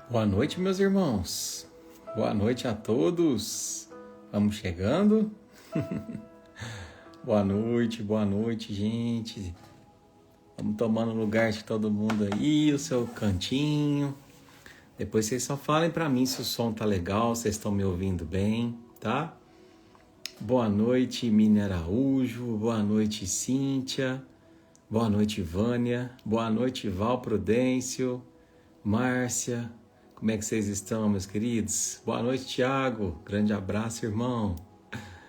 Boa noite, meus irmãos. Boa noite a todos. Vamos chegando? Boa noite, gente. Vamos tomando lugar de todo mundo aí, o seu cantinho. Depois vocês só falem pra mim se o som tá legal, vocês estão me ouvindo bem, tá? Boa noite, Mini Araújo. Boa noite, Cíntia. Boa noite, Vânia. Boa noite, Val Prudêncio. Márcia. Como é que vocês estão, meus queridos? Boa noite, Tiago. Grande abraço, irmão.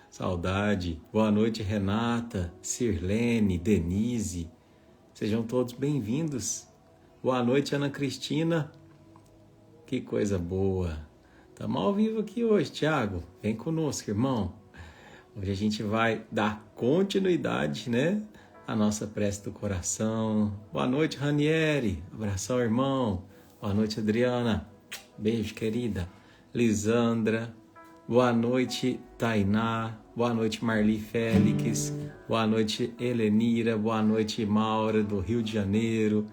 Saudade. Boa noite, Renata, Sirlene, Denise. Sejam todos bem-vindos. Boa noite, Ana Cristina. Que coisa boa. Estamos ao vivo aqui hoje, Tiago. Vem conosco, irmão. Hoje a gente vai dar continuidade, né? A nossa prece do coração. Boa noite, Ranieri. Abração, irmão. Boa noite, Adriana. Beijo, querida. Lisandra. Boa noite, Tainá. Boa noite, Marli Félix. Boa noite, Helenira. Boa noite, Maura, do Rio de Janeiro.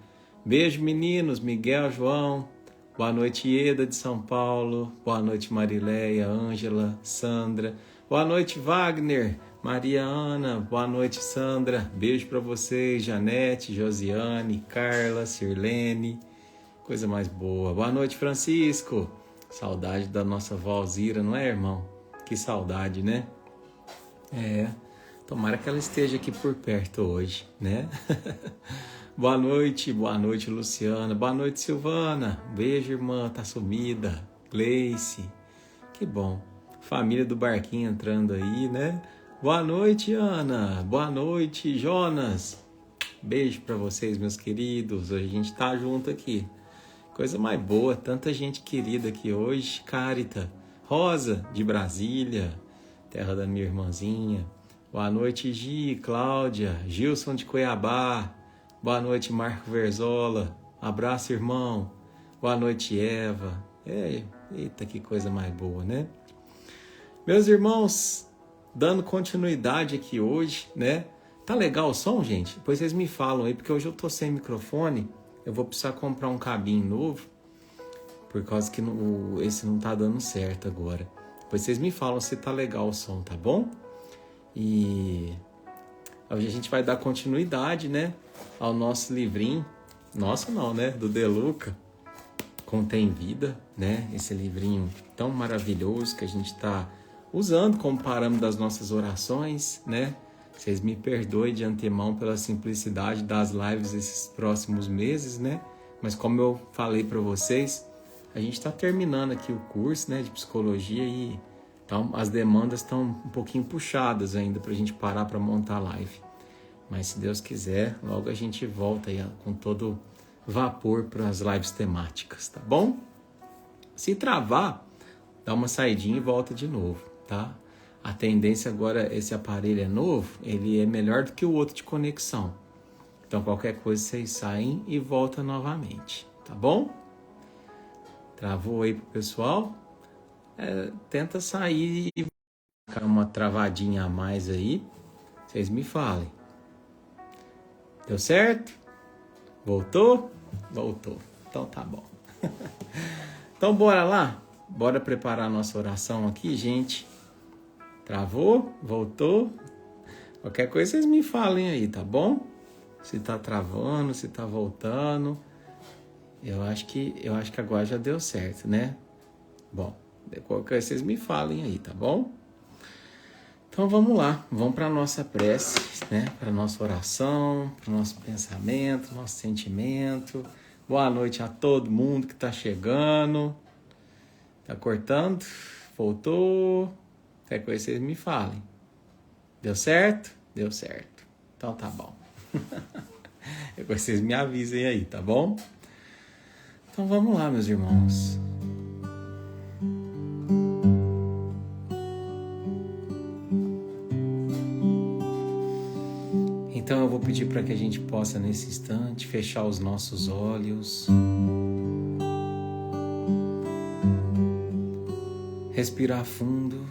Beijo, meninos. Miguel, João. Boa noite, Eda, de São Paulo. Boa noite, Marileia, Ângela, Sandra. Boa noite, Wagner. Maria Ana. Boa noite, Sandra. Beijo para vocês. Janete, Josiane, Carla, Sirlene. Coisa mais boa. Boa noite, Francisco. Saudade da nossa vó Alzira, não é, irmão? Que saudade, né? Tomara que ela esteja aqui por perto hoje, né? Boa noite, Luciana. Boa noite, Silvana. Beijo, irmã, tá sumida. Gleice. Que bom. Família do Barquinho entrando aí, né? Boa noite, Ana. Boa noite, Jonas. Beijo pra vocês, meus queridos. Hoje a gente tá junto aqui. Coisa mais boa, tanta gente querida aqui hoje. Cárita, Rosa, de Brasília, terra da minha irmãzinha. Boa noite, Gi, Cláudia, Gilson de Cuiabá. Boa noite, Marco Verzola. Abraço, irmão. Boa noite, Eva. Eita, que coisa mais boa, né? Meus irmãos, dando continuidade aqui hoje, né? Tá legal o som, gente? Depois vocês me falam aí, porque hoje eu tô sem microfone. Eu vou precisar comprar um cabinho novo, por causa que esse não tá dando certo agora. Depois vocês me falam se tá legal o som, tá bom? E hoje a gente vai dar continuidade, né, ao nosso livrinho. Nosso não, né? Do Deluca. Contém Vida, né? Esse livrinho tão maravilhoso que a gente tá usando como parâmetro das nossas orações, né? Vocês me perdoem de antemão pela simplicidade das lives esses próximos meses, né? Mas como eu falei para vocês, a gente está terminando aqui o curso, né, de psicologia e então, as demandas estão um pouquinho puxadas ainda para a gente parar para montar a live. Mas se Deus quiser, logo a gente volta aí com todo vapor para as lives temáticas, tá bom? Se travar, dá uma saidinha e volta de novo, tá? A tendência agora, esse aparelho é novo, ele é melhor do que o outro de conexão. Então, qualquer coisa, vocês saem e voltam novamente, tá bom? Travou aí pro pessoal? Tenta sair e ficar uma travadinha a mais aí. Vocês me falem. Deu certo? Voltou? Voltou. Então, tá bom. Então, bora lá? Bora preparar a nossa oração aqui, gente. Travou? Voltou? Qualquer coisa vocês me falem aí, tá bom? Se tá travando, se tá voltando. Eu acho que agora já deu certo, né? Bom, qualquer coisa vocês me falem aí, tá bom? Então vamos lá, vamos para nossa prece, né? Para nossa oração, para o nosso pensamento, nosso sentimento. Boa noite a todo mundo que tá chegando. Tá cortando? Voltou? Qualquer coisa vocês me falem. Deu certo? Deu certo. Então tá bom. Depois vocês me avisem aí, tá bom? Então vamos lá, meus irmãos. Então eu vou pedir para que a gente possa, nesse instante, fechar os nossos olhos. Respirar fundo.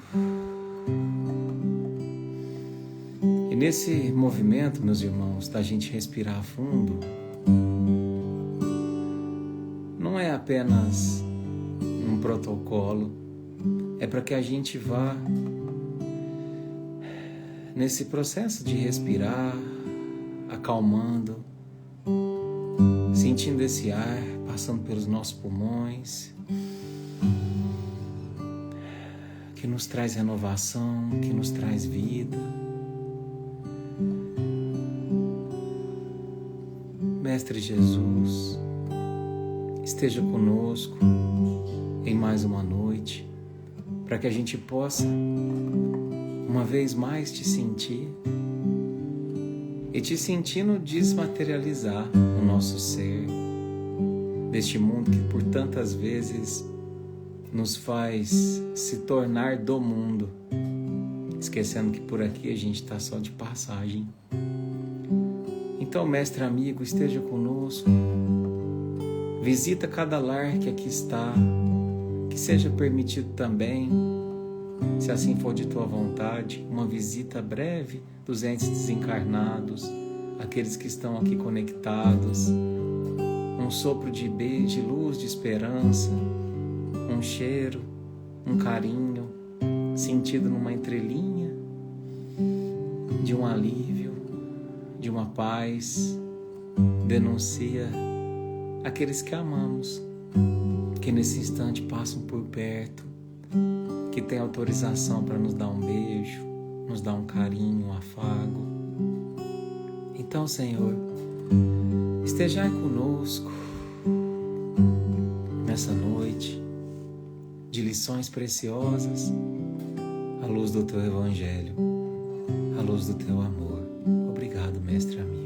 E nesse movimento, meus irmãos, da gente respirar fundo, não é apenas protocolo. É para que a gente vá nesse processo de respirar, acalmando, sentindo esse ar passando pelos nossos pulmões, que nos traz renovação, que nos traz vida. Mestre Jesus, esteja conosco em mais uma noite, para que a gente possa, uma vez mais, te sentir e te sentindo desmaterializar o nosso ser deste mundo que por tantas vezes nos faz se tornar do mundo, esquecendo que por aqui a gente está só de passagem. Então, mestre amigo, esteja conosco, visita cada lar que aqui está, que seja permitido também, se assim for de tua vontade, uma visita breve dos entes desencarnados, aqueles que estão aqui conectados, um sopro de beijo, de luz, de esperança, um cheiro, um carinho, sentido numa entrelinha, de um alívio, de uma paz, denuncia aqueles que amamos, que nesse instante passam por perto, que tem autorização para nos dar um beijo, nos dar um carinho, um afago. Então, Senhor, estejai conosco nessa noite de lições preciosas, à luz do Teu Evangelho, à luz do Teu amor. Obrigado, mestre amigo.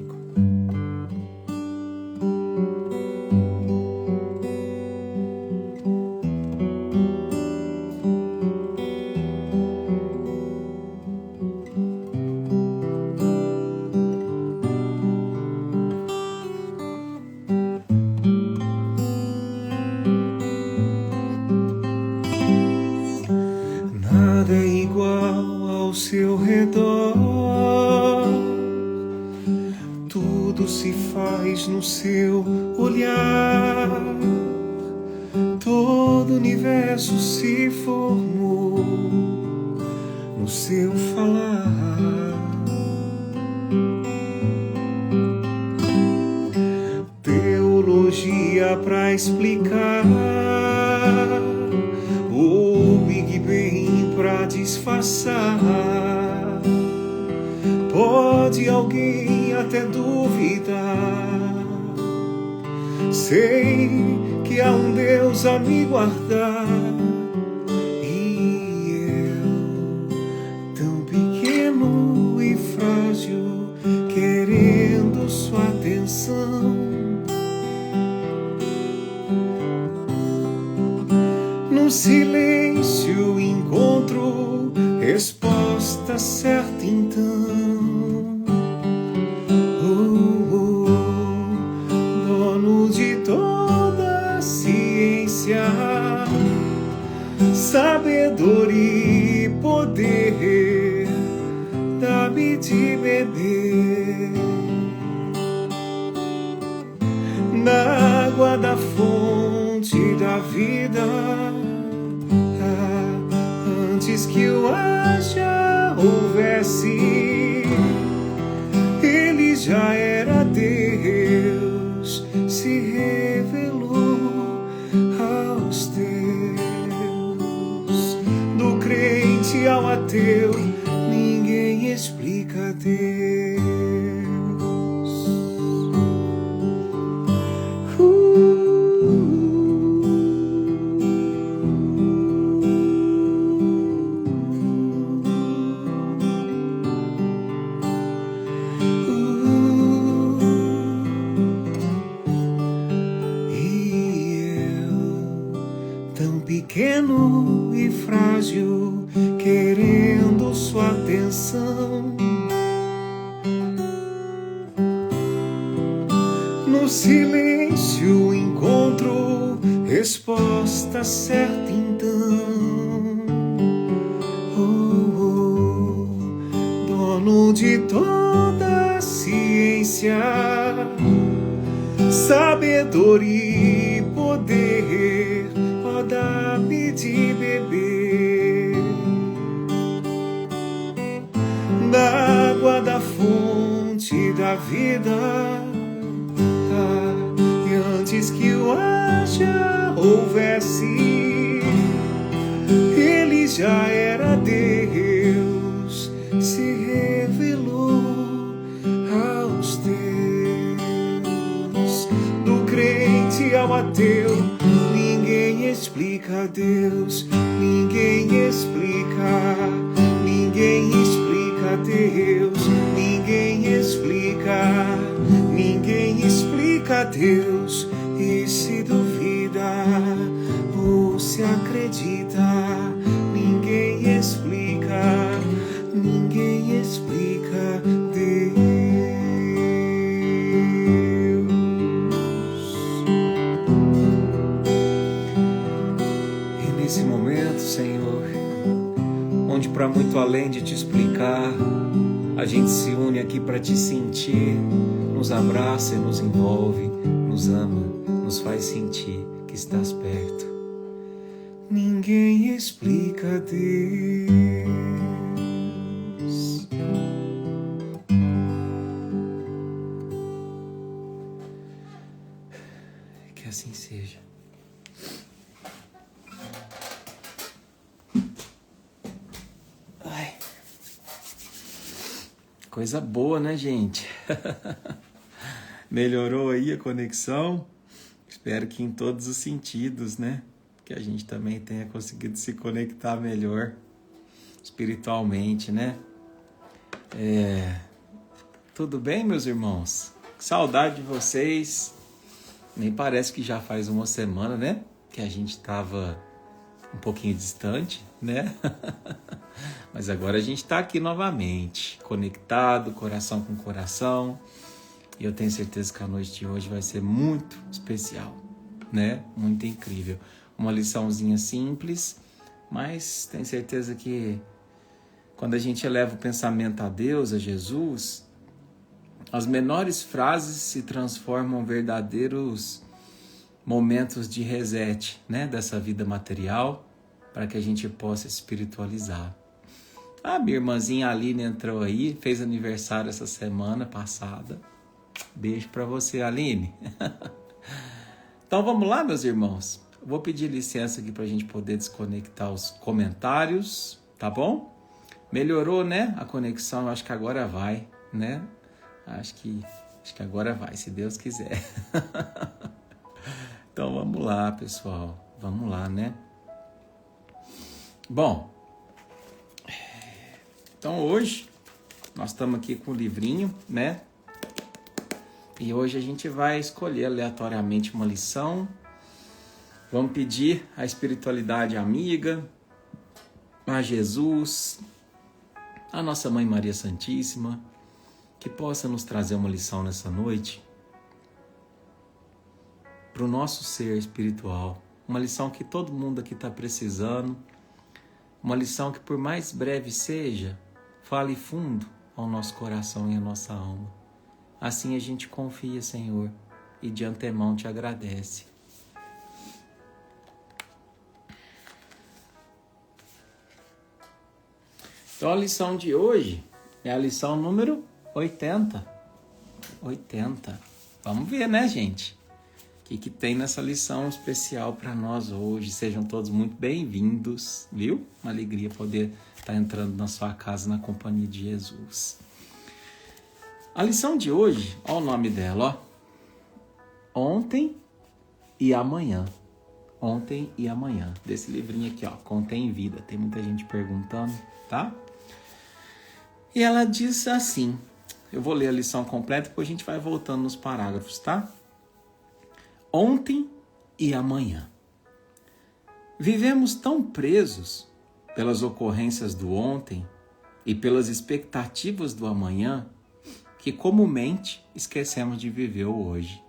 Nada é igual ao seu redor, tudo se faz no seu olhar, todo o universo se formou no seu falar. Teologia pra explicar, o Big Bang pra disfarçar. Pode alguém até duvidar, sei que há um Deus a me guardar, e eu, tão pequeno e frágil, querendo sua atenção. No silêncio encontro resposta certa então. Dono de toda a ciência, sabedoria e poder, dá-me de beber na água da fonte da vida. Antes que o ar já houvesse, ele já era Deus, se revelou aos teus. Do crente ao ateu, ninguém explica Deus. Pequeno e frágil, querendo sua atenção. No silêncio encontro resposta certa então. Dono de toda a ciência, sabedoria e poder, dá-me de beber da água da fonte da vida. E antes que o haja houvesse, ele já era Deus, se revelou aos teus. Do crente ao ateu, ninguém explica Deus, ninguém explica Deus, ninguém explica Deus. E se duvida ou se acredita, ninguém explica Deus. E nesse momento, Senhor, onde para muito além de te explicar, a gente se une aqui para te sentir, nos abraça e nos envolve, nos ama, nos faz sentir que estás perto. Ninguém explica Deus. Que assim seja. Ai. Coisa boa, né, gente? Melhorou aí a conexão? Espero que em todos os sentidos, né? Que a gente também tenha conseguido se conectar melhor espiritualmente, né? Tudo bem, meus irmãos? Que saudade de vocês. Nem parece que já faz uma semana, né? Que a gente estava um pouquinho distante, né? Mas agora a gente está aqui novamente, conectado, coração com coração. E eu tenho certeza que a noite de hoje vai ser muito especial, né? Muito incrível. Uma liçãozinha simples, mas tenho certeza que quando a gente eleva o pensamento a Deus, a Jesus, as menores frases se transformam em verdadeiros momentos de reset, né? Dessa vida material, para que a gente possa espiritualizar. A minha irmãzinha Aline entrou aí, fez aniversário essa semana passada. Beijo para você, Aline. Então vamos lá, meus irmãos. Vou pedir licença aqui para a gente poder desconectar os comentários, tá bom? Melhorou, né? A conexão, eu acho que agora vai, né? Acho que agora vai, se Deus quiser. Então vamos lá, pessoal. Vamos lá, né? Bom, então hoje nós estamos aqui com o livrinho, né? E hoje a gente vai escolher aleatoriamente uma lição. Vamos pedir a espiritualidade amiga, a Jesus, a nossa Mãe Maria Santíssima, que possa nos trazer uma lição nessa noite para o nosso ser espiritual. Uma lição que todo mundo aqui está precisando. Uma lição que, por mais breve seja, fale fundo ao nosso coração e à nossa alma. Assim a gente confia, Senhor, e de antemão te agradece. Então a lição de hoje é a lição número 80. 80. Vamos ver, né, gente? O que tem nessa lição especial para nós hoje. Sejam todos muito bem-vindos, viu? Uma alegria poder estar entrando na sua casa na companhia de Jesus. A lição de hoje, olha o nome dela, ó. Ontem e amanhã. Ontem e amanhã. Desse livrinho aqui, ó, Contém Vida. Tem muita gente perguntando, tá? E ela diz assim, eu vou ler a lição completa, depois a gente vai voltando nos parágrafos, tá? Ontem e amanhã. Vivemos tão presos pelas ocorrências do ontem e pelas expectativas do amanhã que comumente esquecemos de viver o hoje.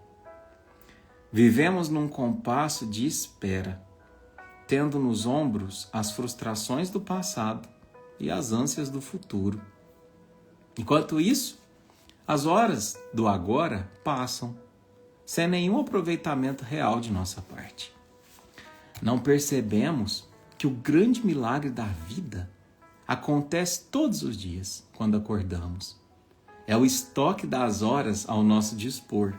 Vivemos num compasso de espera, tendo nos ombros as frustrações do passado e as ânsias do futuro. Enquanto isso, as horas do agora passam, sem nenhum aproveitamento real de nossa parte. Não percebemos que o grande milagre da vida acontece todos os dias quando acordamos. É o estoque das horas ao nosso dispor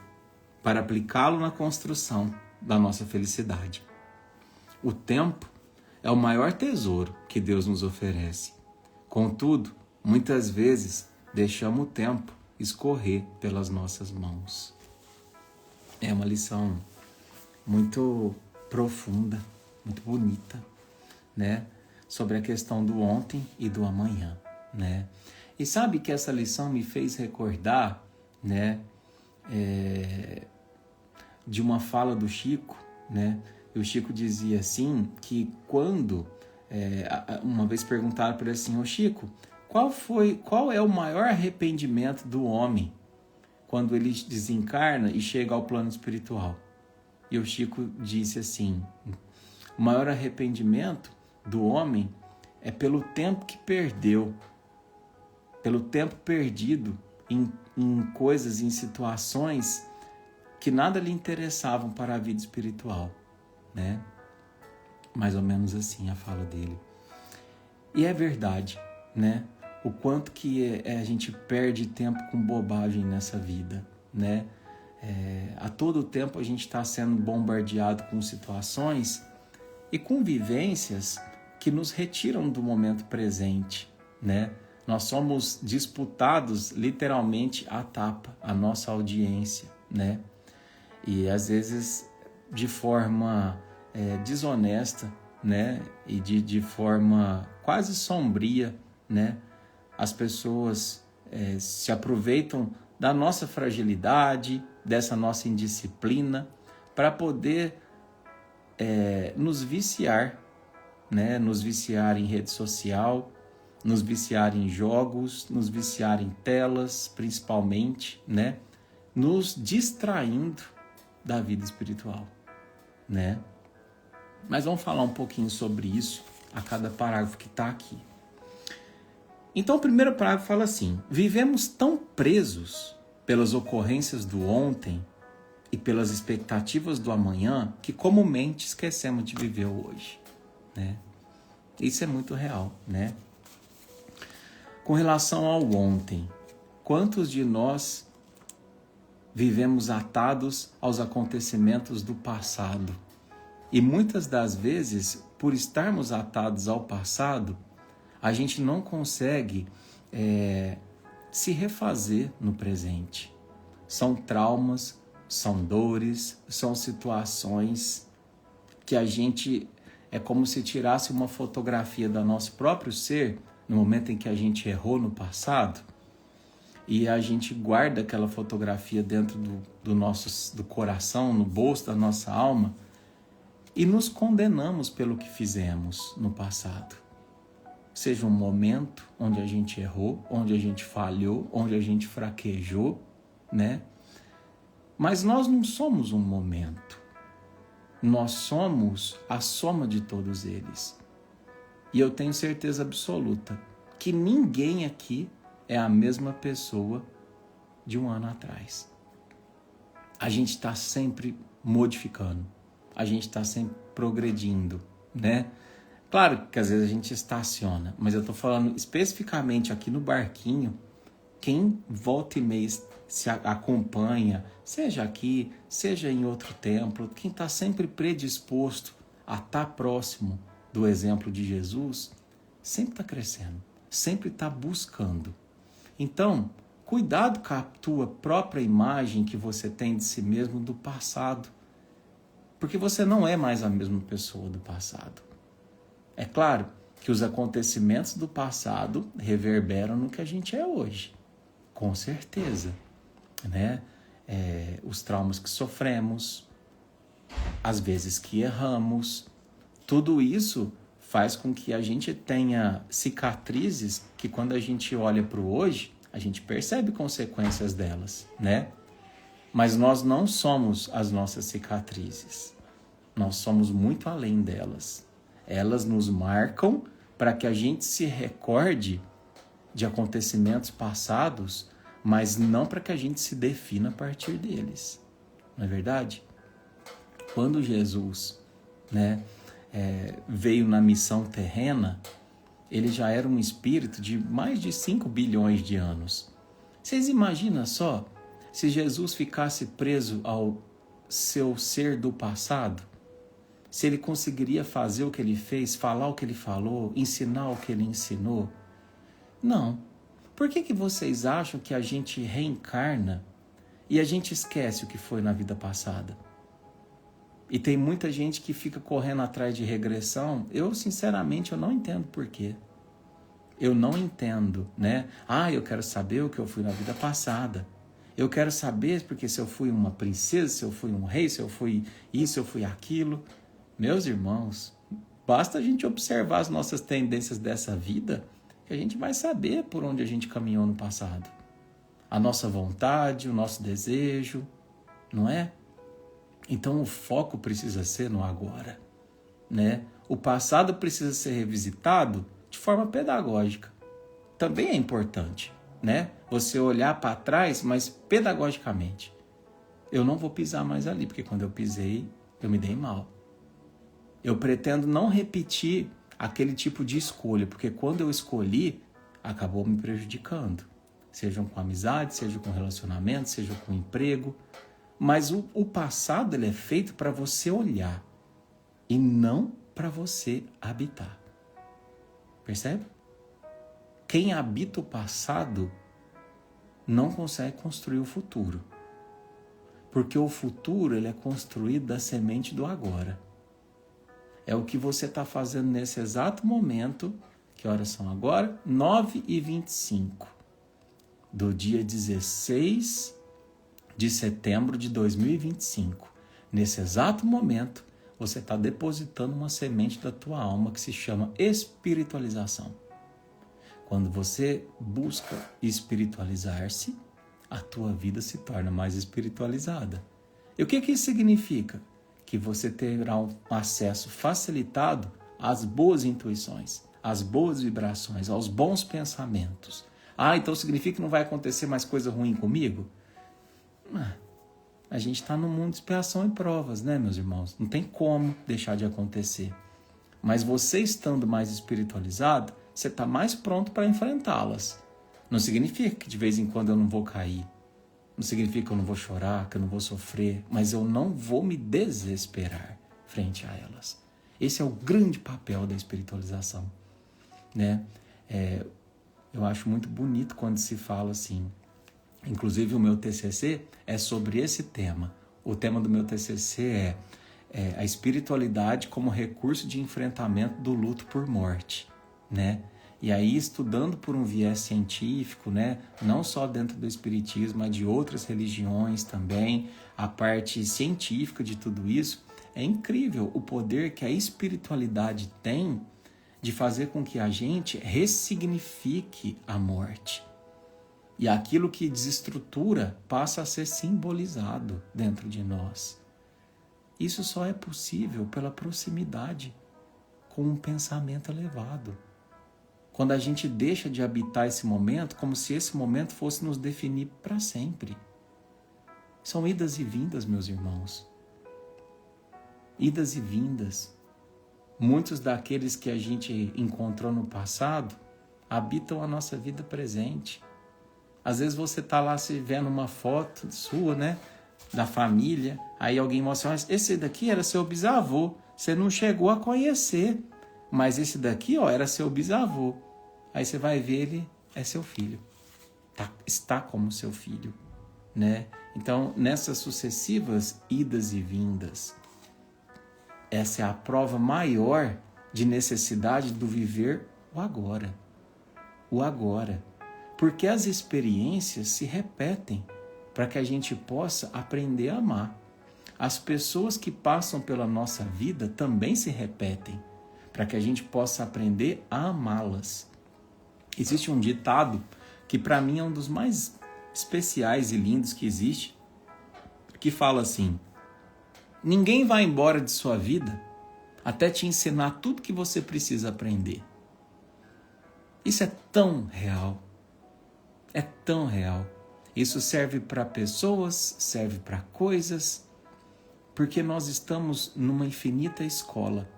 para aplicá-lo na construção da nossa felicidade. O tempo é o maior tesouro que Deus nos oferece. Contudo, muitas vezes deixamos o tempo escorrer pelas nossas mãos. É uma lição muito profunda, muito bonita, né? Sobre a questão do ontem e do amanhã, né? E sabe que essa lição me fez recordar, né? De uma fala do Chico, né? E o Chico dizia assim, que quando uma vez perguntaram para ele assim, ô Chico, qual é o maior arrependimento do homem quando ele desencarna e chega ao plano espiritual? E o Chico disse assim, o maior arrependimento do homem é pelo tempo que perdeu, pelo tempo perdido em coisas, em situações que nada lhe interessavam para a vida espiritual, né? Mais ou menos assim a fala dele. E é verdade, né? O quanto que a gente perde tempo com bobagem nessa vida, né? A todo tempo a gente está sendo bombardeado com situações e com vivências que nos retiram do momento presente, né? Nós somos disputados literalmente à tapa, a nossa audiência, né? E às vezes de forma desonesta, né? E de forma quase sombria, né? As pessoas se aproveitam da nossa fragilidade, dessa nossa indisciplina, para poder nos viciar, né? Nos viciar em rede social, nos viciar em jogos, nos viciar em telas, principalmente, né? Nos distraindo da vida espiritual, né? Mas vamos falar um pouquinho sobre isso a cada parágrafo que está aqui. Então, o primeiro parágrafo fala assim: vivemos tão presos pelas ocorrências do ontem e pelas expectativas do amanhã que comumente esquecemos de viver o hoje, né? Isso é muito real, né? Com relação ao ontem, quantos de nós vivemos atados aos acontecimentos do passado? E muitas das vezes, por estarmos atados ao passado, a gente não consegue se refazer no presente. São traumas, são dores, são situações que a gente é como se tirasse uma fotografia do nosso próprio ser no momento em que a gente errou no passado e a gente guarda aquela fotografia dentro do coração, no bolso da nossa alma e nos condenamos pelo que fizemos no passado. Seja um momento onde a gente errou, onde a gente falhou, onde a gente fraquejou, né? Mas nós não somos um momento. Nós somos a soma de todos eles. E eu tenho certeza absoluta que ninguém aqui é a mesma pessoa de um ano atrás. A gente está sempre modificando. A gente está sempre progredindo, né? Claro que às vezes a gente estaciona, mas eu estou falando especificamente aqui no barquinho, quem volta e meia se acompanha, seja aqui, seja em outro templo, quem está sempre predisposto a estar próximo do exemplo de Jesus, sempre está crescendo, sempre está buscando. Então, cuidado com a tua própria imagem que você tem de si mesmo do passado, porque você não é mais a mesma pessoa do passado. É claro que os acontecimentos do passado reverberam no que a gente é hoje, com certeza, né? Os traumas que sofremos, as vezes que erramos, tudo isso faz com que a gente tenha cicatrizes que quando a gente olha para o hoje, a gente percebe consequências delas, né? Mas nós não somos as nossas cicatrizes. Nós somos muito além delas. Elas nos marcam para que a gente se recorde de acontecimentos passados, mas não para que a gente se defina a partir deles. Não é verdade? Quando Jesus, né, veio na missão terrena, ele já era um espírito de mais de 5 bilhões de anos. Vocês imaginam só, se Jesus ficasse preso ao seu ser do passado, se ele conseguiria fazer o que ele fez, falar o que ele falou, ensinar o que ele ensinou? Não. Por que vocês acham que a gente reencarna e a gente esquece o que foi na vida passada? E tem muita gente que fica correndo atrás de regressão. Eu, sinceramente, eu não entendo por quê. Eu não entendo, né? Eu quero saber o que eu fui na vida passada. Eu quero saber porque se eu fui uma princesa, se eu fui um rei, se eu fui isso, se eu fui aquilo. Meus irmãos, basta a gente observar as nossas tendências dessa vida que a gente vai saber por onde a gente caminhou no passado. A nossa vontade, o nosso desejo, não é? Então o foco precisa ser no agora, né? O passado precisa ser revisitado de forma pedagógica. Também é importante, né? Você olhar para trás, mas pedagogicamente. Eu não vou pisar mais ali, porque quando eu pisei, eu me dei mal. Eu pretendo não repetir aquele tipo de escolha, porque quando eu escolhi, acabou me prejudicando. Seja com amizade, seja com relacionamento, seja com emprego. Mas o passado ele é feito para você olhar e não para você habitar. Percebe? Quem habita o passado não consegue construir o futuro. Porque o futuro ele é construído da semente do agora. É o que você está fazendo nesse exato momento. Que horas são agora? 9h25 do dia 16 de setembro de 2025. Nesse exato momento, você está depositando uma semente da tua alma que se chama espiritualização. Quando você busca espiritualizar-se, a tua vida se torna mais espiritualizada. E o que isso significa? Que você terá um acesso facilitado às boas intuições, às boas vibrações, aos bons pensamentos. Então significa que não vai acontecer mais coisa ruim comigo? A gente está no mundo de expiação e provas, né, meus irmãos? Não tem como deixar de acontecer. Mas você estando mais espiritualizado, você está mais pronto para enfrentá-las. Não significa que de vez em quando eu não vou cair. Não significa que eu não vou chorar, que eu não vou sofrer. Mas eu não vou me desesperar frente a elas. Esse é o grande papel da espiritualização, né? Eu acho muito bonito quando se fala assim. Inclusive o meu TCC é sobre esse tema. O tema do meu TCC é a espiritualidade como recurso de enfrentamento do luto por morte, né? E aí estudando por um viés científico, né? Não só dentro do espiritismo, mas de outras religiões também, a parte científica de tudo isso, é incrível o poder que a espiritualidade tem de fazer com que a gente ressignifique a morte. E aquilo que desestrutura passa a ser simbolizado dentro de nós. Isso só é possível pela proximidade com um pensamento elevado. Quando a gente deixa de habitar esse momento, como se esse momento fosse nos definir para sempre. São idas e vindas, meus irmãos. Idas e vindas. Muitos daqueles que a gente encontrou no passado habitam a nossa vida presente. Às vezes você está lá se vendo uma foto sua, né? Da família. Aí alguém mostra, esse daqui era seu bisavô. Você não chegou a conhecer. Mas esse daqui, era seu bisavô. Aí você vai ver, ele é seu filho. Está como seu filho, né? Então, nessas sucessivas idas e vindas, essa é a prova maior de necessidade do viver o agora. O agora. Porque as experiências se repetem para que a gente possa aprender a amar. As pessoas que passam pela nossa vida também se repetem para que a gente possa aprender a amá-las. Existe um ditado que para mim é um dos mais especiais e lindos que existe, que fala assim: ninguém vai embora de sua vida até te ensinar tudo que você precisa aprender. Isso é tão real. É tão real. Isso serve para pessoas, serve para coisas, porque nós estamos numa infinita escola.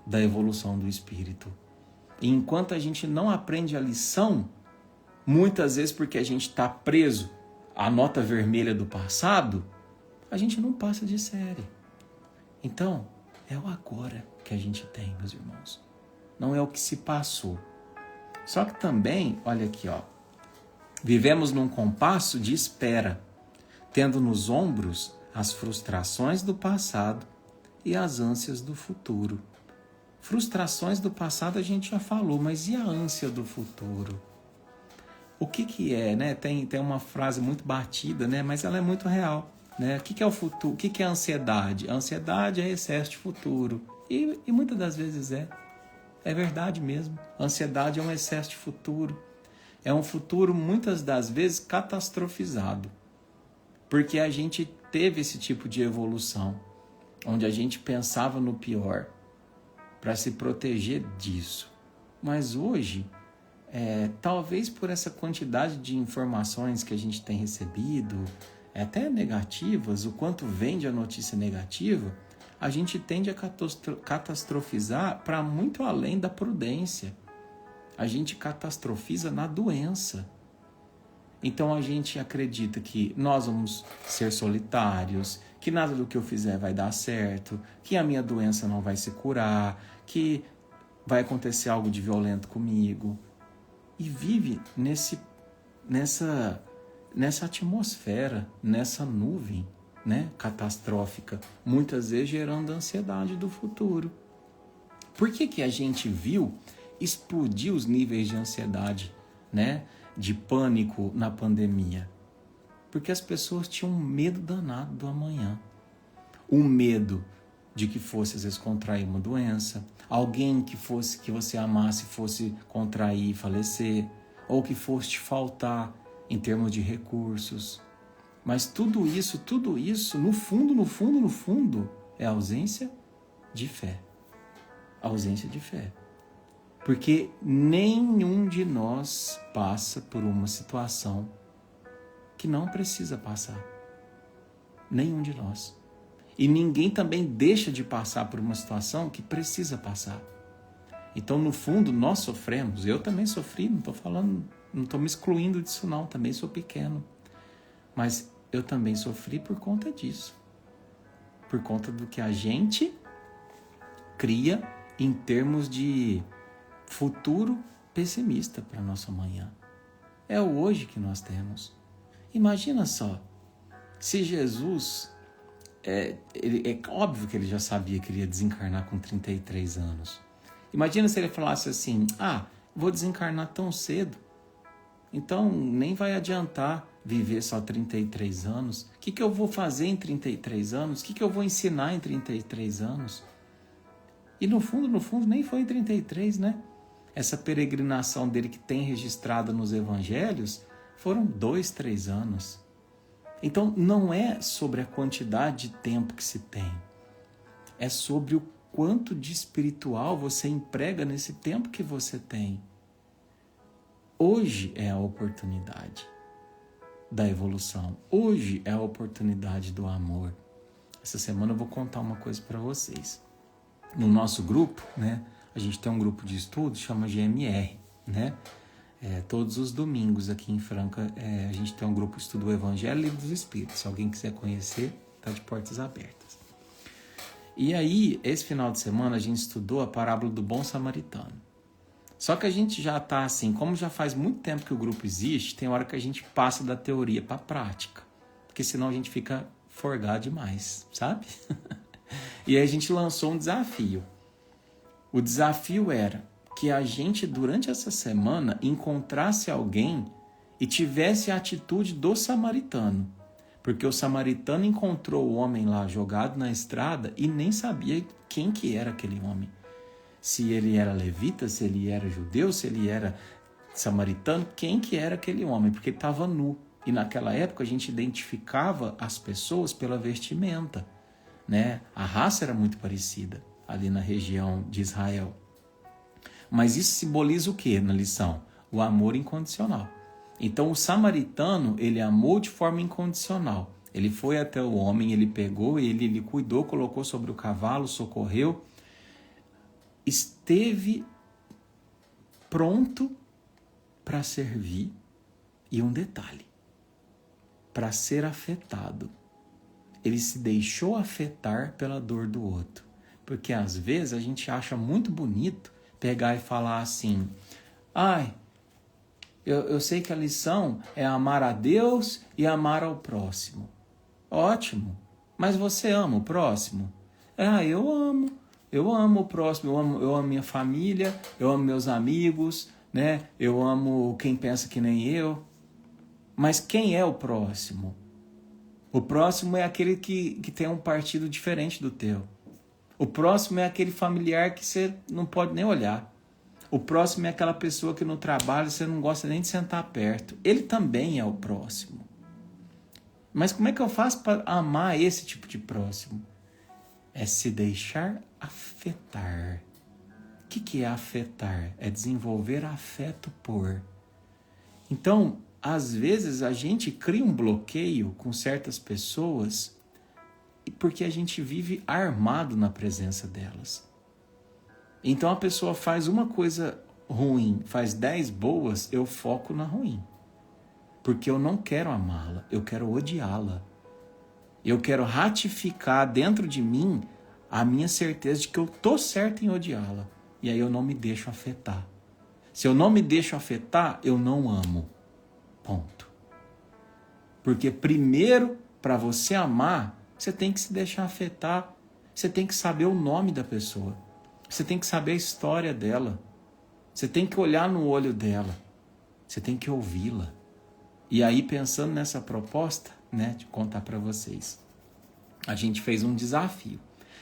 da evolução do espírito. E enquanto a gente não aprende a lição, muitas vezes porque a gente está preso à nota vermelha do passado, a gente não passa de série. Então, é o agora que a gente tem, meus irmãos. Não é o que se passou. Só que também, olha aqui, ó, vivemos num compasso de espera, tendo nos ombros as frustrações do passado e as ânsias do futuro. Frustrações do passado a gente já falou, mas e a ânsia do futuro? O que é, né? Tem uma frase muito batida, né? Mas ela é muito real, né? O que é o futuro? O que é a ansiedade? A ansiedade é excesso de futuro. E muitas das vezes é. É verdade mesmo. A ansiedade é um excesso de futuro. É um futuro, muitas das vezes, catastrofizado. Porque a gente teve esse tipo de evolução, onde a gente pensava no pior, para se proteger disso. Mas hoje, talvez por essa quantidade de informações que a gente tem recebido, até negativas, o quanto vende a notícia negativa, a gente tende a catastrofizar para muito além da prudência. A gente catastrofiza na doença. Então a gente acredita que nós vamos ser solitários, que nada do que eu fizer vai dar certo, que a minha doença não vai se curar, que vai acontecer algo de violento comigo. E vive nessa atmosfera, nessa nuvem, né, catastrófica, muitas vezes gerando ansiedade do futuro. Por que a gente viu explodir os níveis de ansiedade, né, de pânico na pandemia? Porque as pessoas tinham um medo danado do amanhã. O medo de que fosse, às vezes, contrair uma doença, alguém que você amasse fosse contrair e falecer, ou que fosse te faltar em termos de recursos. Mas tudo isso, no fundo, é ausência de fé. Ausência de fé. Porque nenhum de nós passa por uma situação que não precisa passar. Nenhum de nós. E ninguém também deixa de passar por uma situação que precisa passar. Então, no fundo, nós sofremos. Eu também sofri, não estou me excluindo disso não, também sou pequeno. Mas eu também sofri por conta disso. Por conta do que a gente cria em termos de futuro pessimista para nosso amanhã. É o hoje que nós temos. Imagina só, se Jesus, é óbvio que ele já sabia que ele ia desencarnar com 33 anos. Imagina se ele falasse assim, vou desencarnar tão cedo, então nem vai adiantar viver só 33 anos. O que eu vou fazer em 33 anos? O que eu vou ensinar em 33 anos? E no fundo, nem foi em 33, né? Essa peregrinação dele que tem registrado nos evangelhos foram 2, 3 anos. Então, não é sobre a quantidade de tempo que se tem. É sobre o quanto de espiritual você emprega nesse tempo que você tem. Hoje é a oportunidade da evolução. Hoje é a oportunidade do amor. Essa semana eu vou contar uma coisa para vocês. No nosso grupo, né? A gente tem um grupo de estudo, chama GMR, né? Todos os domingos aqui em Franca, a gente tem um grupo de estudo do Evangelho e Livro dos Espíritos. Se alguém quiser conhecer, está de portas abertas. E aí, esse final de semana, a gente estudou a parábola do bom samaritano. Só que a gente já está assim, como já faz muito tempo que o grupo existe, tem hora que a gente passa da teoria para a prática. Porque senão a gente fica forgado demais, sabe? E aí a gente lançou um desafio. O desafio era que a gente, durante essa semana, encontrasse alguém e tivesse a atitude do samaritano. Porque o samaritano encontrou o homem lá jogado na estrada e nem sabia quem que era aquele homem. Se ele era levita, se ele era judeu, se ele era samaritano, quem que era aquele homem? Porque ele estava nu. E naquela época a gente identificava as pessoas pela vestimenta, né? A raça era muito parecida ali na região de Israel. Mas isso simboliza o que na lição? O amor incondicional. Então o samaritano, ele amou de forma incondicional. Ele foi até o homem, ele pegou, ele cuidou, colocou sobre o cavalo, socorreu. esteve pronto para servir. E um detalhe, para ser afetado. Ele se deixou afetar pela dor do outro. Porque às vezes a gente acha muito bonito pegar e falar assim, eu sei que a lição é amar a Deus e amar ao próximo. Ótimo, mas você ama o próximo? Eu amo o próximo, eu amo minha família, eu amo meus amigos, né? Eu amo quem pensa que nem eu. Mas quem é o próximo? O próximo é aquele que tem um partido diferente do teu. O próximo é aquele familiar que você não pode nem olhar. O próximo é aquela pessoa que no trabalho você não gosta nem de sentar perto. Ele também é o próximo. Mas como é que eu faço para amar esse tipo de próximo? É se deixar afetar. O que é afetar? É desenvolver afeto por. Então, às vezes a gente cria um bloqueio com certas pessoas porque a gente vive armado na presença delas. Então a pessoa faz uma coisa ruim, faz 10 boas, eu foco na ruim. Porque eu não quero amá-la, eu quero odiá-la. Eu quero ratificar dentro de mim a minha certeza de que eu estou certo em odiá-la. E aí eu não me deixo afetar. Se eu não me deixo afetar, eu não amo. Ponto. Porque primeiro, para você amar, você tem que se deixar afetar. Você tem que saber o nome da pessoa. Você tem que saber a história dela. Você tem que olhar no olho dela. Você tem que ouvi-la. E aí, pensando nessa proposta, né, de contar para vocês, a gente fez um desafio.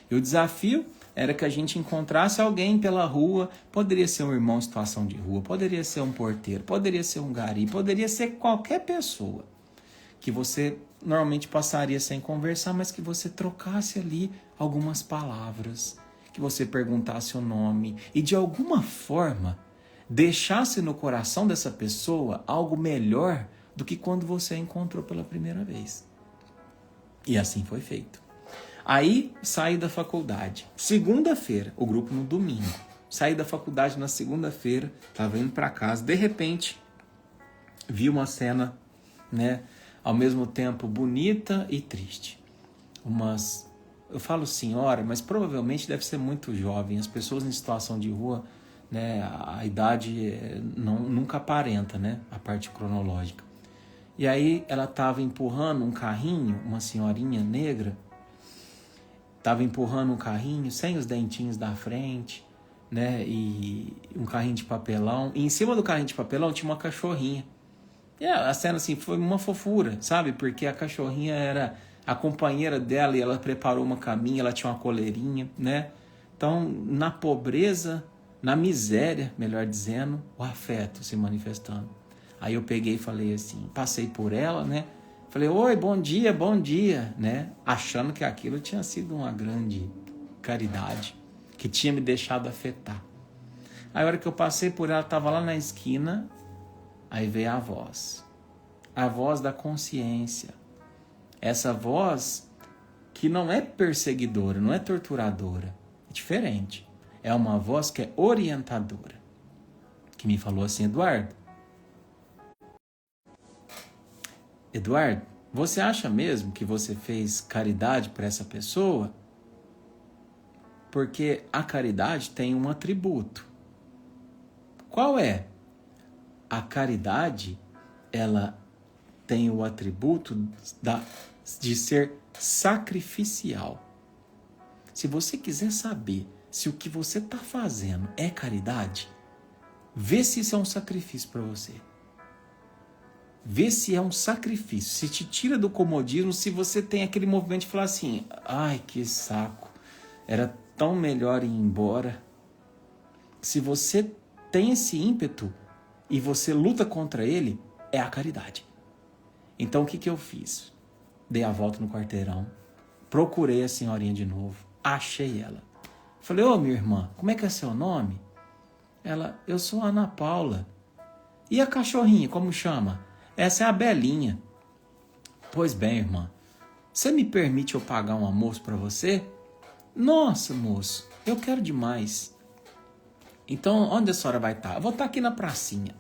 E o desafio era que a gente encontrasse alguém pela rua, poderia ser um irmão em situação de rua, poderia ser um porteiro, poderia ser um gari, poderia ser qualquer pessoa que você normalmente passaria sem conversar, mas que você trocasse ali algumas palavras, que você perguntasse o nome e de alguma forma deixasse no coração dessa pessoa algo melhor do que quando você a encontrou pela primeira vez. E assim foi feito. Aí saí da faculdade. Segunda-feira, o grupo no domingo. Saí da faculdade na segunda-feira, estava indo para casa. De repente, vi uma cena, né, ao mesmo tempo bonita e triste. Eu falo senhora, mas provavelmente deve ser muito jovem. As pessoas em situação de rua, né, a idade nunca aparenta, né, a parte cronológica. E aí ela estava empurrando um carrinho, uma senhorinha negra, estava empurrando um carrinho sem os dentinhos da frente, né? E um carrinho de papelão. E em cima do carrinho de papelão tinha uma cachorrinha. E a cena assim foi uma fofura, sabe? Porque a cachorrinha era a companheira dela e ela preparou uma caminha, ela tinha uma coleirinha, né? Então, na pobreza, na miséria, melhor dizendo, o afeto se manifestando. Aí eu peguei e falei assim, passei por ela, né? Falei, oi, bom dia, né? Achando que aquilo tinha sido uma grande caridade, que tinha me deixado afetar. Aí a hora que eu passei por ela, estava lá na esquina, aí veio a voz da consciência. Essa voz que não é perseguidora, não é torturadora, é diferente. É uma voz que é orientadora, que me falou assim, Eduardo, você acha mesmo que você fez caridade para essa pessoa? Porque a caridade tem um atributo. Qual é? A caridade, ela tem o atributo de ser sacrificial. Se você quiser saber se o que você está fazendo é caridade, vê se isso é um sacrifício para você. Vê se é um sacrifício, se te tira do comodismo, se você tem aquele movimento de falar assim, ai, que saco, era tão melhor ir embora. Se você tem esse ímpeto e você luta contra ele, é a caridade. Então o que eu fiz? Dei a volta no quarteirão, procurei a senhorinha de novo, achei ela. Falei, ô minha irmã, como é que é seu nome? Ela, eu sou Ana Paula. E a cachorrinha, como chama? Essa é a Belinha. Pois bem, irmã, você me permite eu pagar um almoço para você? Nossa, moço, eu quero demais. Então, onde a senhora vai estar? Eu vou estar aqui na pracinha.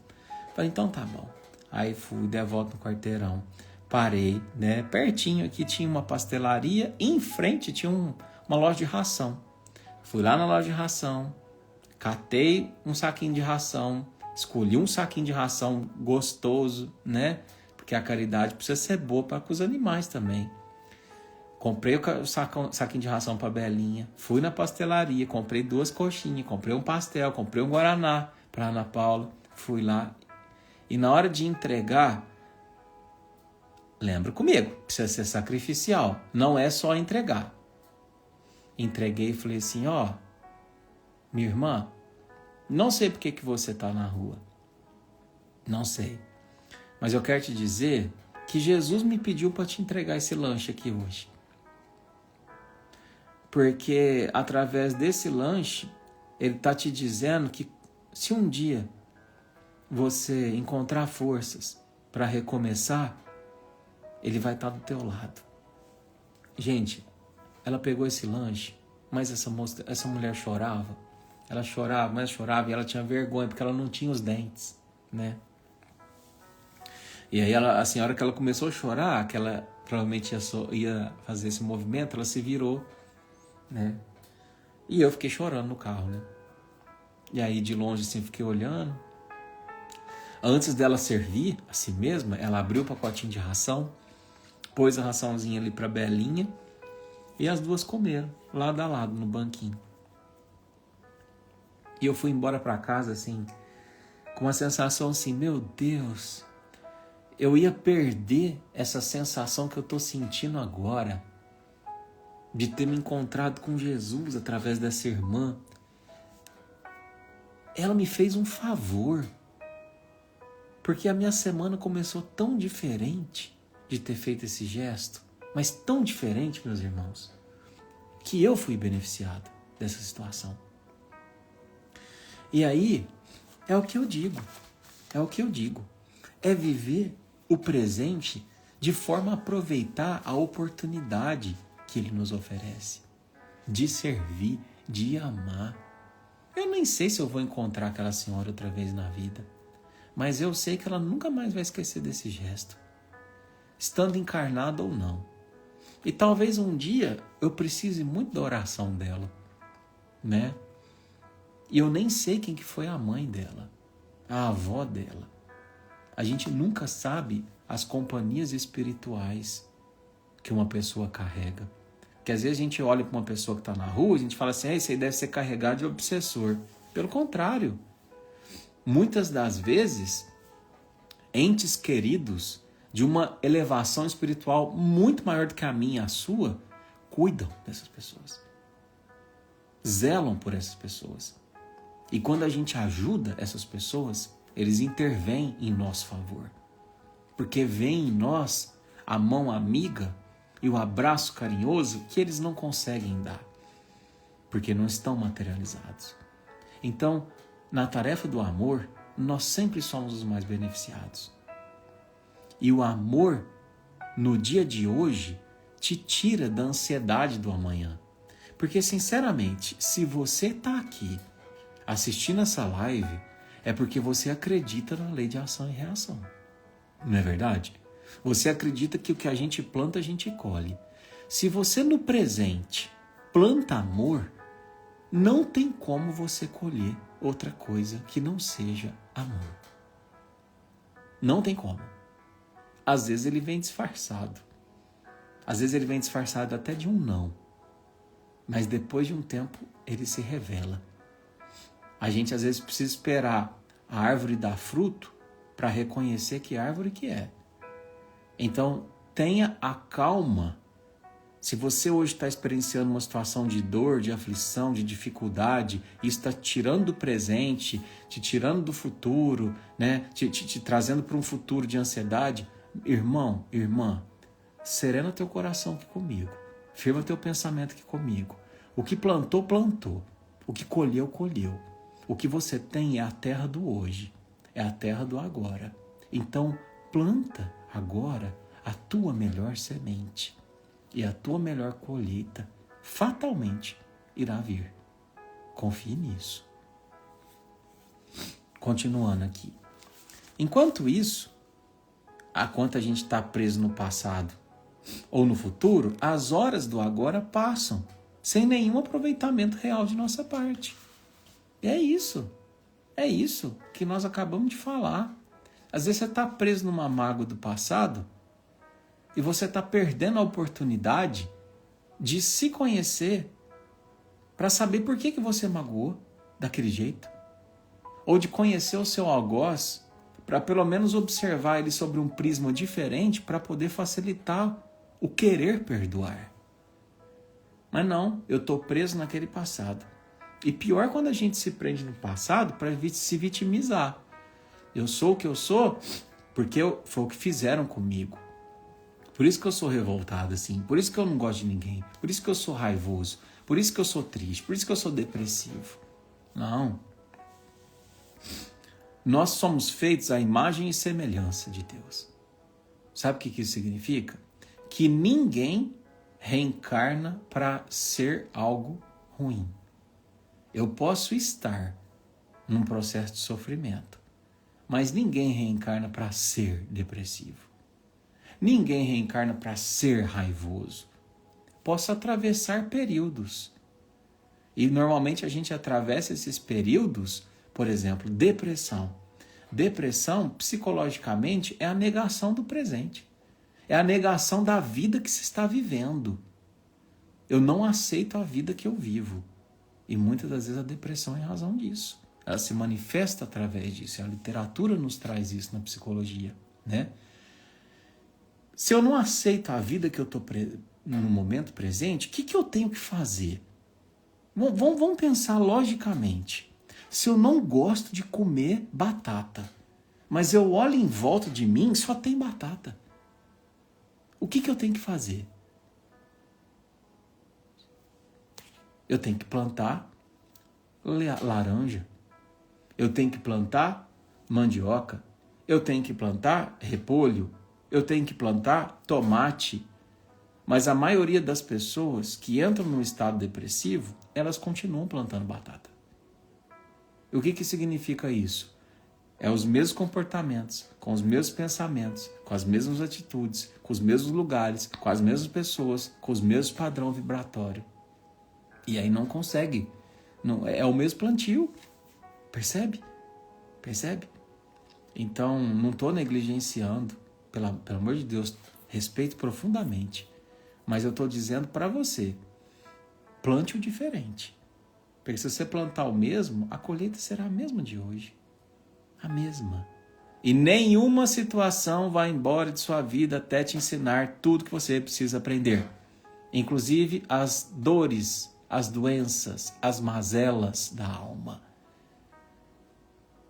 Falei, então tá bom. Aí fui, dei a volta no quarteirão. Parei, né? Pertinho aqui tinha uma pastelaria. E em frente tinha uma loja de ração. Fui lá na loja de ração. Catei um saquinho de ração. Escolhi um saquinho de ração gostoso, né? Porque a caridade precisa ser boa para com os animais também. Comprei o saquinho de ração para Belinha. Fui na pastelaria, comprei 2 coxinhas, comprei um pastel, comprei um guaraná para Ana Paula. Fui lá. E na hora de entregar, lembra comigo, precisa ser sacrificial. Não é só entregar. Entreguei e falei assim, ó, minha irmã, não sei por que você está na rua. Não sei. Mas eu quero te dizer que Jesus me pediu para te entregar esse lanche aqui hoje. Porque através desse lanche, ele está te dizendo que se um dia você encontrar forças para recomeçar, ele vai estar do teu lado. Gente, ela pegou esse lanche, mas essa mulher chorava. Ela chorava, mas chorava e ela tinha vergonha porque ela não tinha os dentes, né? E aí a senhora que ela começou a chorar, que ela provavelmente ia fazer esse movimento, ela se virou, né? E eu fiquei chorando no carro, né? E aí de longe assim fiquei olhando. Antes dela servir a si mesma, ela abriu o pacotinho de ração, pôs a raçãozinha ali pra Belinha e as duas comeram, lado a lado, no banquinho. E eu fui embora pra casa assim, com uma sensação assim, meu Deus, eu ia perder essa sensação que eu tô sentindo agora, de ter me encontrado com Jesus através dessa irmã. Ela me fez um favor, porque a minha semana começou tão diferente de ter feito esse gesto, mas tão diferente, meus irmãos, que eu fui beneficiado dessa situação. E aí, é o que eu digo, é viver o presente de forma a aproveitar a oportunidade que ele nos oferece, de servir, de amar. Eu nem sei se eu vou encontrar aquela senhora outra vez na vida, mas eu sei que ela nunca mais vai esquecer desse gesto, estando encarnada ou não. E talvez um dia eu precise muito da oração dela, né? E eu nem sei quem que foi a mãe dela, a avó dela. A gente nunca sabe as companhias espirituais que uma pessoa carrega. Porque às vezes a gente olha para uma pessoa que está na rua, a gente fala assim, esse aí deve ser carregado de obsessor. Pelo contrário, muitas das vezes, entes queridos de uma elevação espiritual muito maior do que a minha e a sua, cuidam dessas pessoas. Zelam por essas pessoas. E quando a gente ajuda essas pessoas, eles intervêm em nosso favor. Porque vem em nós a mão amiga e o abraço carinhoso que eles não conseguem dar. Porque não estão materializados. Então, na tarefa do amor, nós sempre somos os mais beneficiados. E o amor, no dia de hoje, te tira da ansiedade do amanhã. Porque, sinceramente, se você está aqui assistindo essa live, é porque você acredita na lei de ação e reação. Não é verdade? Você acredita que o que a gente planta, a gente colhe. Se você no presente planta amor, não tem como você colher outra coisa que não seja amor. Não tem como. Às vezes ele vem disfarçado. Às vezes ele vem disfarçado até de um não. Mas depois de um tempo, ele se revela. A gente às vezes precisa esperar a árvore dar fruto para reconhecer que árvore que é. Então, tenha a calma. Se você hoje está experienciando uma situação de dor, de aflição, de dificuldade, e está tirando do presente, te tirando do futuro, né? te trazendo para um futuro de ansiedade, irmão, irmã, serena teu coração aqui comigo. Firma teu pensamento aqui comigo. O que plantou, plantou. O que colheu, colheu. O que você tem é a terra do hoje. É a terra do agora. Então, planta agora a tua melhor semente. E a tua melhor colheita fatalmente irá vir. Confie nisso. continuando aqui. Enquanto isso, enquanto a gente está preso no passado ou no futuro, as horas do agora passam sem nenhum aproveitamento real de nossa parte. E é isso que nós acabamos de falar. Às vezes você está preso numa mágoa do passado e você está perdendo a oportunidade de se conhecer para saber por que você magoou daquele jeito. Ou de conhecer o seu algoz para pelo menos observar ele sobre um prisma diferente para poder facilitar o querer perdoar. Mas não, eu estou preso naquele passado. E pior quando a gente se prende no passado para se vitimizar. Eu sou o que eu sou porque foi o que fizeram comigo. Por isso que eu sou revoltado assim, por isso que eu não gosto de ninguém, por isso que eu sou raivoso, por isso que eu sou triste, por isso que eu sou depressivo. Não. Nós somos feitos à imagem e semelhança de Deus. Sabe o que isso significa? Que ninguém reencarna para ser algo ruim. Eu posso estar num processo de sofrimento, mas ninguém reencarna para ser depressivo. Ninguém reencarna para ser raivoso. Posso atravessar períodos. E normalmente a gente atravessa esses períodos, por exemplo, depressão. Depressão, psicologicamente, é a negação do presente. É a negação da vida que se está vivendo. Eu não aceito a vida que eu vivo. E muitas das vezes a depressão é em razão disso. Ela se manifesta através disso. A literatura nos traz isso na psicologia, né? Se eu não aceito a vida que eu estou no momento presente, o que eu tenho que fazer? Vamos pensar logicamente. Se eu não gosto de comer batata, mas eu olho em volta de mim, só tem batata. O que eu tenho que fazer? Eu tenho que plantar laranja. Eu tenho que plantar mandioca. Eu tenho que plantar repolho. Eu tenho que plantar tomate. Mas a maioria das pessoas que entram num estado depressivo, elas continuam plantando batata. O que significa isso? É os mesmos comportamentos, com os mesmos pensamentos, com as mesmas atitudes, com os mesmos lugares, com as mesmas pessoas, com os mesmos padrões vibratórios. E aí não consegue. Não, é o mesmo plantio. Percebe? Percebe? Então, não estou negligenciando. Pelo amor de Deus, respeito profundamente. Mas eu estou dizendo para você, plante o diferente. Porque se você plantar o mesmo, a colheita será a mesma de hoje. A mesma. E nenhuma situação vai embora de sua vida até te ensinar tudo que você precisa aprender. Inclusive as dores, as doenças, as mazelas da alma.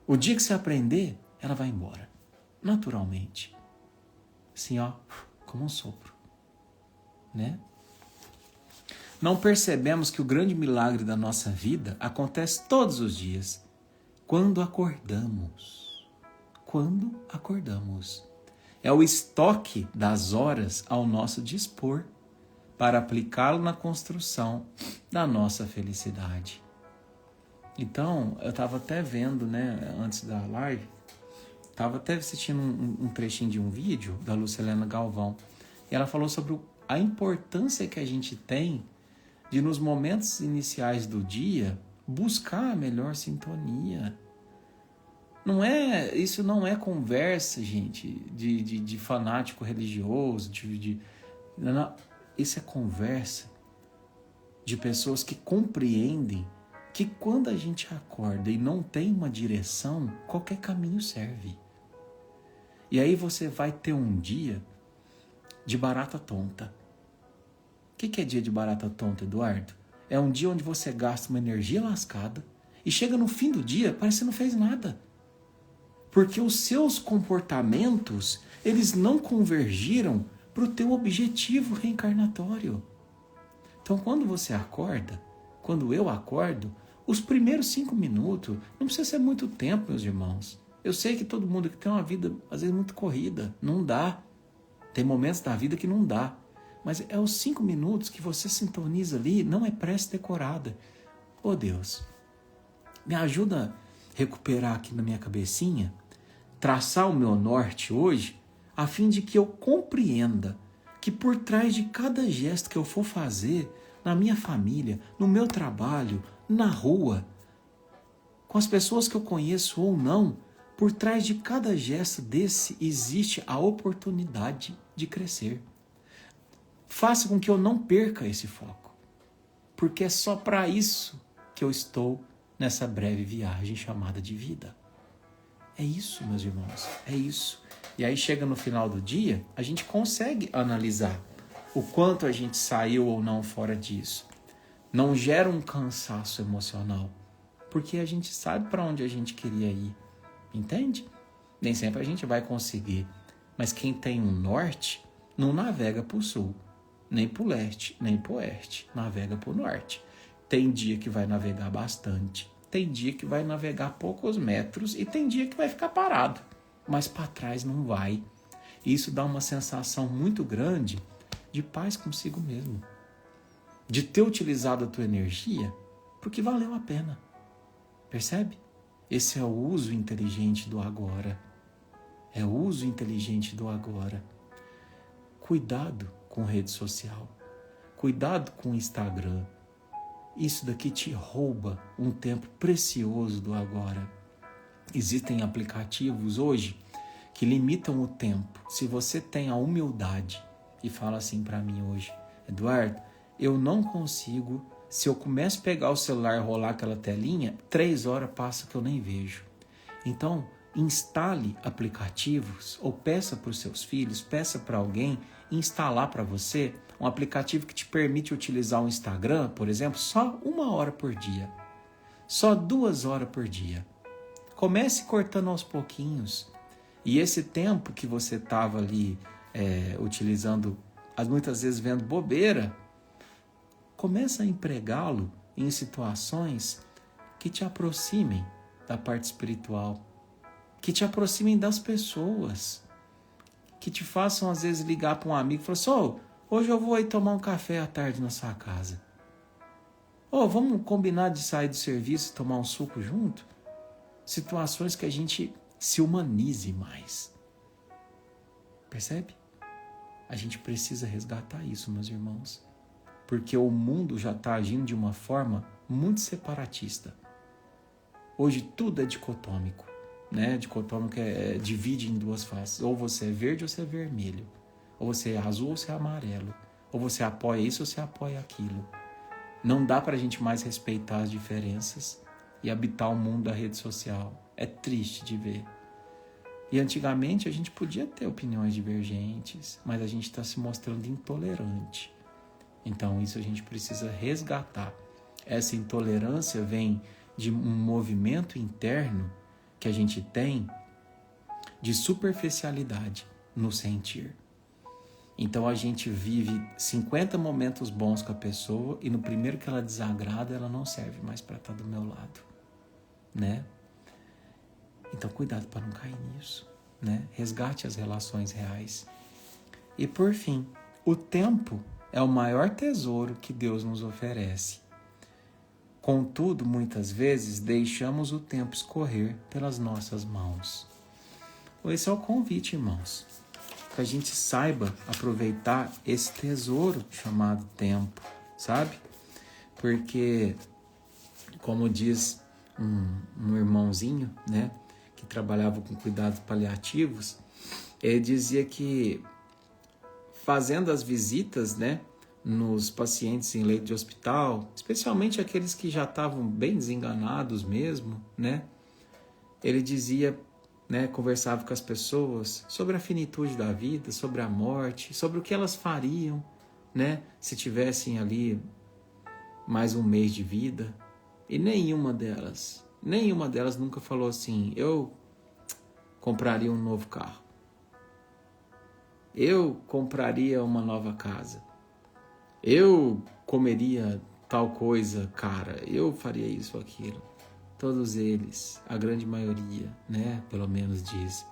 O dia que você aprender, ela vai embora. Naturalmente. Assim, ó, como um sopro. Né? Não percebemos que o grande milagre da nossa vida acontece todos os dias, quando acordamos. Quando acordamos. É o estoque das horas ao nosso dispor para aplicá-lo na construção da nossa felicidade. Então, eu estava até vendo, né, antes da live, estava até assistindo um trechinho de um vídeo da Lucilena Galvão, e ela falou sobre a importância que a gente tem de, nos momentos iniciais do dia, buscar a melhor sintonia. Isso não é conversa, gente, de fanático religioso, não, isso é conversa de pessoas que compreendem que quando a gente acorda e não tem uma direção, qualquer caminho serve. E aí você vai ter um dia de barata tonta. O que é dia de barata tonta, Eduardo? É um dia onde você gasta uma energia lascada e chega no fim do dia, parece que você não fez nada. Porque os seus comportamentos, eles não convergiram para o teu objetivo reencarnatório. Então, quando você acorda, quando eu acordo, os primeiros 5 minutos, não precisa ser muito tempo, meus irmãos. Eu sei que todo mundo que tem uma vida, às vezes, muito corrida, não dá. Tem momentos da vida que não dá. Mas é os 5 minutos que você sintoniza ali, não é prece decorada. Oh Deus, me ajuda recuperar aqui na minha cabecinha, traçar o meu norte hoje, a fim de que eu compreenda que por trás de cada gesto que eu for fazer, na minha família, no meu trabalho, na rua, com as pessoas que eu conheço ou não, por trás de cada gesto desse existe a oportunidade de crescer. Faça com que eu não perca esse foco, porque é só para isso que eu estou nessa breve viagem chamada de vida. É isso, meus irmãos, é isso. E aí chega no final do dia, a gente consegue analisar o quanto a gente saiu ou não fora disso. Não gera um cansaço emocional, porque a gente sabe para onde a gente queria ir, entende? Nem sempre a gente vai conseguir, mas quem tem um norte não navega para o sul, nem para o leste, nem para o oeste, navega para o norte. Tem dia que vai navegar bastante, tem dia que vai navegar poucos metros e tem dia que vai ficar parado, mas para trás não vai. Isso dá uma sensação muito grande de paz consigo mesmo, de ter utilizado a tua energia porque valeu a pena. Percebe? Esse é o uso inteligente do agora. É o uso inteligente do agora. Cuidado com rede social. Cuidado com o Instagram. Isso daqui te rouba um tempo precioso do agora. Existem aplicativos hoje que limitam o tempo. Se você tem a humildade e fala assim para mim hoje, Eduardo, eu não consigo, se eu começo a pegar o celular e rolar aquela telinha, 3 horas passa que eu nem vejo. Então, instale aplicativos ou peça para os seus filhos, peça para alguém instalar para você um aplicativo que te permite utilizar o Instagram, por exemplo, só 1 hora por dia, só 2 horas por dia. Comece cortando aos pouquinhos. E esse tempo que você estava ali utilizando, muitas vezes vendo bobeira, começa a empregá-lo em situações que te aproximem da parte espiritual, que te aproximem das pessoas, que te façam às vezes ligar para um amigo e falar assim, hoje eu vou aí tomar um café à tarde na sua casa. Vamos combinar de sair do serviço e tomar um suco junto? Situações que a gente se humanize mais. Percebe? A gente precisa resgatar isso, meus irmãos. Porque o mundo já está agindo de uma forma muito separatista. Hoje tudo é dicotômico, né? Dicotômico divide em 2 faces. Ou você é verde ou você é vermelho. Ou você é azul ou você é amarelo. Ou você apoia isso ou você apoia aquilo. Não dá para a gente mais respeitar as diferenças e habitar o mundo da rede social. É triste de ver. E antigamente a gente podia ter opiniões divergentes, mas a gente está se mostrando intolerante. Então isso a gente precisa resgatar. Essa intolerância vem de um movimento interno que a gente tem de superficialidade no sentir. Então a gente vive 50 momentos bons com a pessoa e no primeiro que ela desagrada, ela não serve mais para estar do meu lado, né? Então cuidado para não cair nisso, né? Resgate as relações reais. E por fim, o tempo é o maior tesouro que Deus nos oferece. Contudo, muitas vezes deixamos o tempo escorrer pelas nossas mãos. Esse é o convite, irmãos, que a gente saiba aproveitar esse tesouro chamado tempo, sabe? Porque, como diz um irmãozinho, né, que trabalhava com cuidados paliativos, ele dizia que fazendo as visitas, né, nos pacientes em leito de hospital, especialmente aqueles que já estavam bem desenganados mesmo, né, ele dizia, né, conversava com as pessoas sobre a finitude da vida, sobre a morte, sobre o que elas fariam, né, se tivessem ali mais um mês de vida. E nenhuma delas nunca falou assim, eu compraria um novo carro, eu compraria uma nova casa, eu comeria tal coisa cara, eu faria isso ou aquilo. Todos eles, a grande maioria, né, pelo menos diz,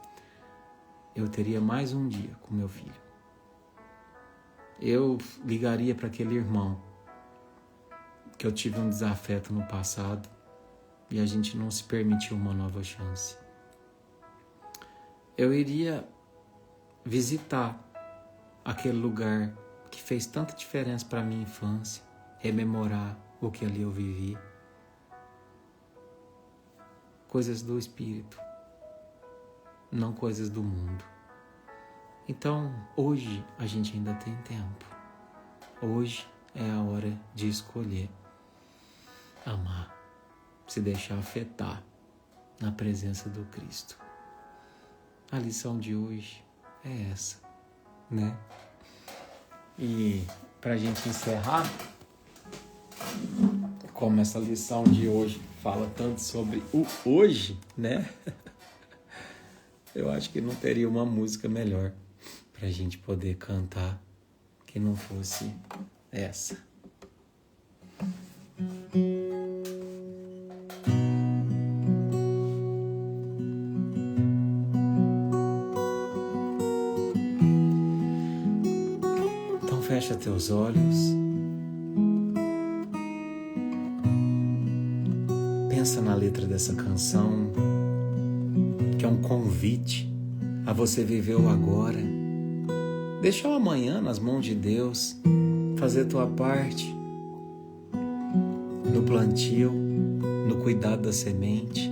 eu teria mais um dia com meu filho. Eu ligaria para aquele irmão que eu tive um desafeto no passado e a gente não se permitiu uma nova chance. Eu iria visitar aquele lugar que fez tanta diferença para minha infância, rememorar o que ali eu vivi. Coisas do espírito, não coisas do mundo. Então, hoje a gente ainda tem tempo. Hoje é a hora de escolher amar, se deixar afetar na presença do Cristo. A lição de hoje é essa, né? E para a gente encerrar, como essa lição de hoje fala tanto sobre o hoje, né? Eu acho que não teria uma música melhor para a gente poder cantar que não fosse essa. Então fecha teus olhos. Pensa na letra dessa canção, que é um convite a você viver o agora. Deixa o amanhã nas mãos de Deus, fazer tua parte no plantio, no cuidado da semente,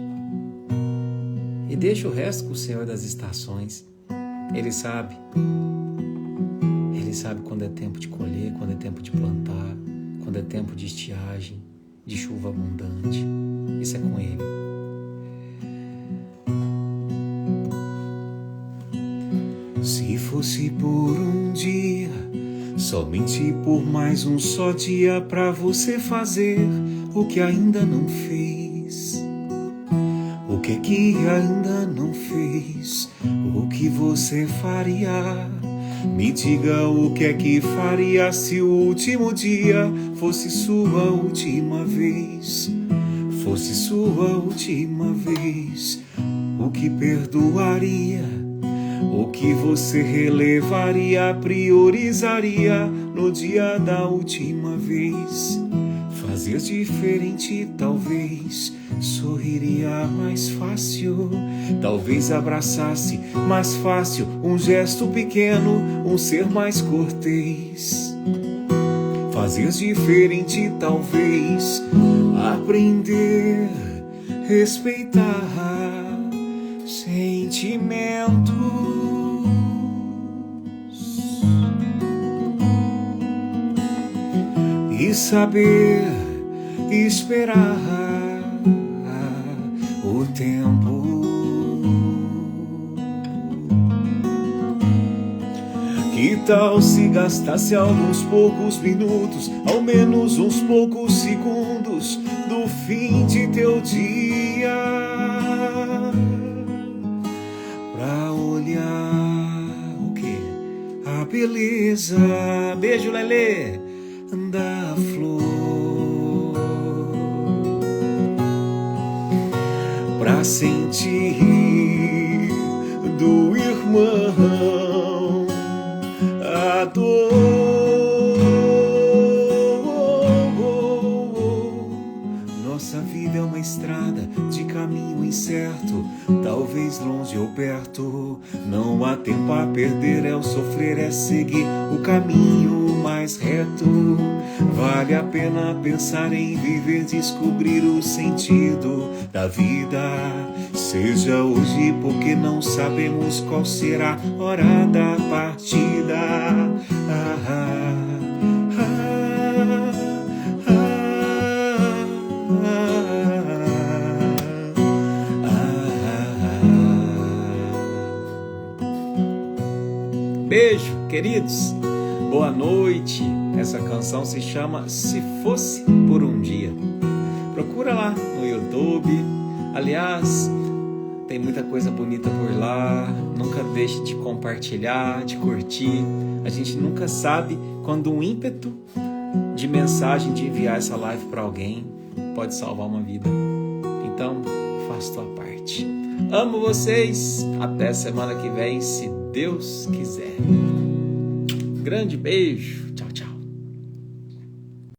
e deixa o resto com o Senhor das estações. Ele sabe quando é tempo de colher, quando é tempo de plantar, quando é tempo de estiagem, de chuva abundante. Isso é com Ele. Se fosse por um dia, somente por mais um só dia, pra você fazer o que ainda não fez. O que ainda não fez? O que você faria? Me diga o que faria se o último dia fosse sua última vez. Fosse sua última vez. O que perdoaria? O que você relevaria, priorizaria no dia da última vez? Fazer diferente, talvez sorriria mais fácil. Talvez abraçasse mais fácil um gesto pequeno, um ser mais cortês. Fazer diferente, talvez aprender, respeitar sentimentos e saber esperar o tempo. Que tal se gastasse alguns poucos minutos, ao menos uns poucos segundos do fim de teu dia, pra olhar o quê? A beleza, beijo Lelê, da flor, pra sentir do irmão a dor. Nossa vida é uma estrada de caminho incerto, talvez longe ou perto. Não há tempo a perder, é o sofrer, é seguir o caminho mais reto. Vale a pena pensar em viver, descobrir o sentido da vida. Seja hoje, porque não sabemos qual será a hora da partida. Beijo, queridos. Boa noite. Essa canção se chama Se Fosse Por Um Dia. Procura lá no YouTube. Aliás, tem muita coisa bonita por lá. Nunca deixe de compartilhar, de curtir. A gente nunca sabe quando um ímpeto de mensagem de enviar essa live para alguém pode salvar uma vida. Então, faça tua parte. Amo vocês. Até semana que vem, se Deus quiser. Grande beijo. Tchau, tchau.